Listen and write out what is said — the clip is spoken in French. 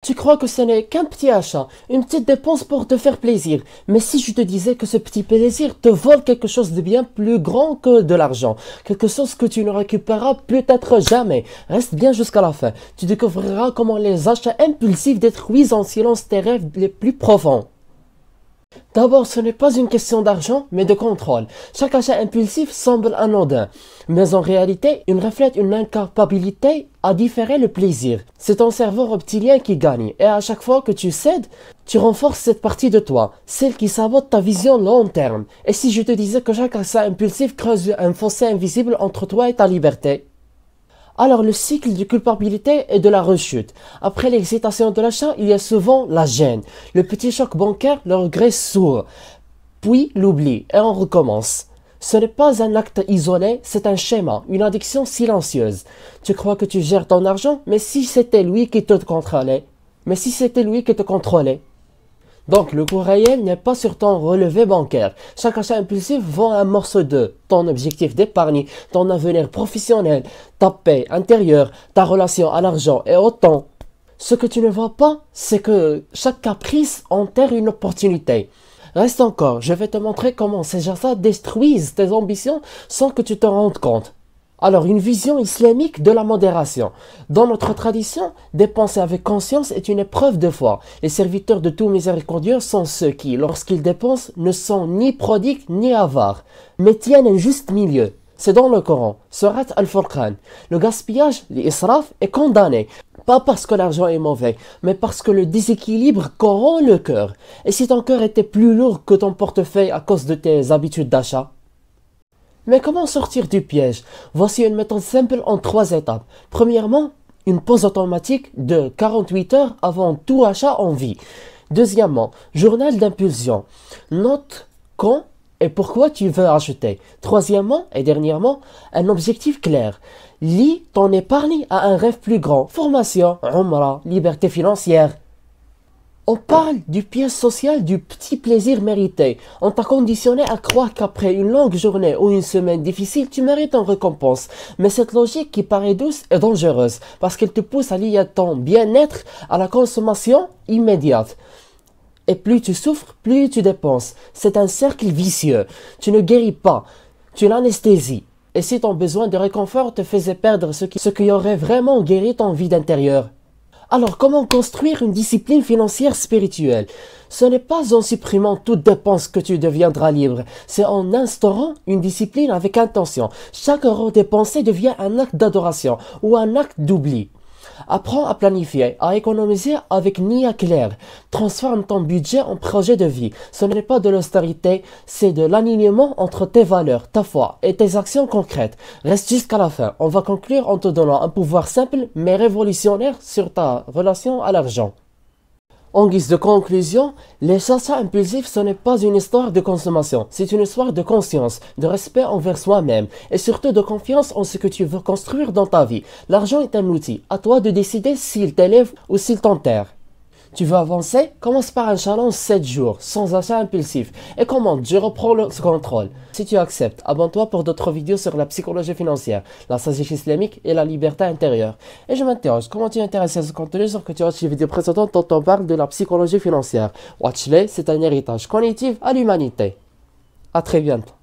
Tu crois que ce n'est qu'un petit achat, une petite dépense pour te faire plaisir. Mais si je te disais que ce petit plaisir te vole quelque chose de bien plus grand que de l'argent, quelque chose que tu ne récupéreras peut-être jamais, reste bien jusqu'à la fin. Tu découvriras comment les achats impulsifs détruisent en silence tes rêves les plus profonds. D'abord, ce n'est pas une question d'argent, mais de contrôle. Chaque achat impulsif semble anodin, mais en réalité, il reflète une incapacité à différer le plaisir. C'est ton cerveau reptilien qui gagne, et à chaque fois que tu cèdes, tu renforces cette partie de toi, celle qui sabote ta vision long terme. Et si je te disais que chaque achat impulsif creuse un fossé invisible entre toi et ta liberté? Alors le cycle de culpabilité et de la rechute. Après l'excitation de l'achat, il y a souvent la gêne, le petit choc bancaire, le regret sourd, puis l'oubli, et on recommence. Ce n'est pas un acte isolé, c'est un schéma, une addiction silencieuse. Tu crois que tu gères ton argent, mais si c'était lui qui te contrôlait? Donc, le coût réel n'est pas sur ton relevé bancaire. Chaque achat impulsif vend un morceau de ton objectif d'épargne, ton avenir professionnel, ta paix intérieure, ta relation à l'argent et au temps. Ce que tu ne vois pas, c'est que chaque caprice enterre une opportunité. Reste encore, je vais te montrer comment ces achats détruisent tes ambitions sans que tu te rendes compte. Alors, une vision islamique de la modération. Dans notre tradition, dépenser avec conscience est une épreuve de foi. Les serviteurs de tout miséricordieux sont ceux qui, lorsqu'ils dépensent, ne sont ni prodigues ni avares, mais tiennent un juste milieu. C'est dans le Coran, Surat Al-Furqan. Le gaspillage, l'israf, est condamné. Pas parce que l'argent est mauvais, mais parce que le déséquilibre corrompt le cœur. Et si ton cœur était plus lourd que ton portefeuille à cause de tes habitudes d'achat? Mais comment sortir du piège? Voici une méthode simple en 3 étapes. Premièrement, une pause automatique de 48 heures avant tout achat en vie. Deuxièmement, journal d'impulsion. Note quand et pourquoi tu veux acheter. Troisièmement et dernièrement, un objectif clair. Lie ton épargne à un rêve plus grand. Formation, umrah, liberté financière. On parle du piège social du petit plaisir mérité. On t'a conditionné à croire qu'après une longue journée ou une semaine difficile, tu mérites une récompense. Mais cette logique qui paraît douce est dangereuse parce qu'elle te pousse à lier ton bien-être à la consommation immédiate. Et plus tu souffres, plus tu dépenses. C'est un cercle vicieux. Tu ne guéris pas, tu l'anesthésies. Et si ton besoin de réconfort te faisait perdre ce qui aurait vraiment guéri ton vide intérieur? Alors, comment construire une discipline financière spirituelle? Ce n'est pas en supprimant toute dépense que tu deviendras libre, c'est en instaurant une discipline avec intention. Chaque euro dépensé devient un acte d'adoration ou un acte d'oubli. Apprends à planifier, à économiser avec nia claire. Transforme ton budget en projet de vie. Ce n'est pas de l'austérité, c'est de l'alignement entre tes valeurs, ta foi et tes actions concrètes. Reste jusqu'à la fin. On va conclure en te donnant un pouvoir simple mais révolutionnaire sur ta relation à l'argent. En guise de conclusion, les achats impulsifs, ce n'est pas une histoire de consommation, c'est une histoire de conscience, de respect envers soi-même et surtout de confiance en ce que tu veux construire dans ta vie. L'argent est un outil, à toi de décider s'il t'élève ou s'il t'enterre. Tu veux avancer? Commence par un challenge 7 jours, sans achat impulsif, et commande, je reprends le contrôle. Si tu acceptes, abonne-toi pour d'autres vidéos sur la psychologie financière, la sagesse islamique et la liberté intérieure. Et je m'interroge, comment tu es intéressé à ce contenu sans que tu watches les vidéos précédentes dont on parle de la psychologie financière? Watch-les, c'est un héritage cognitif à l'humanité. À très bientôt.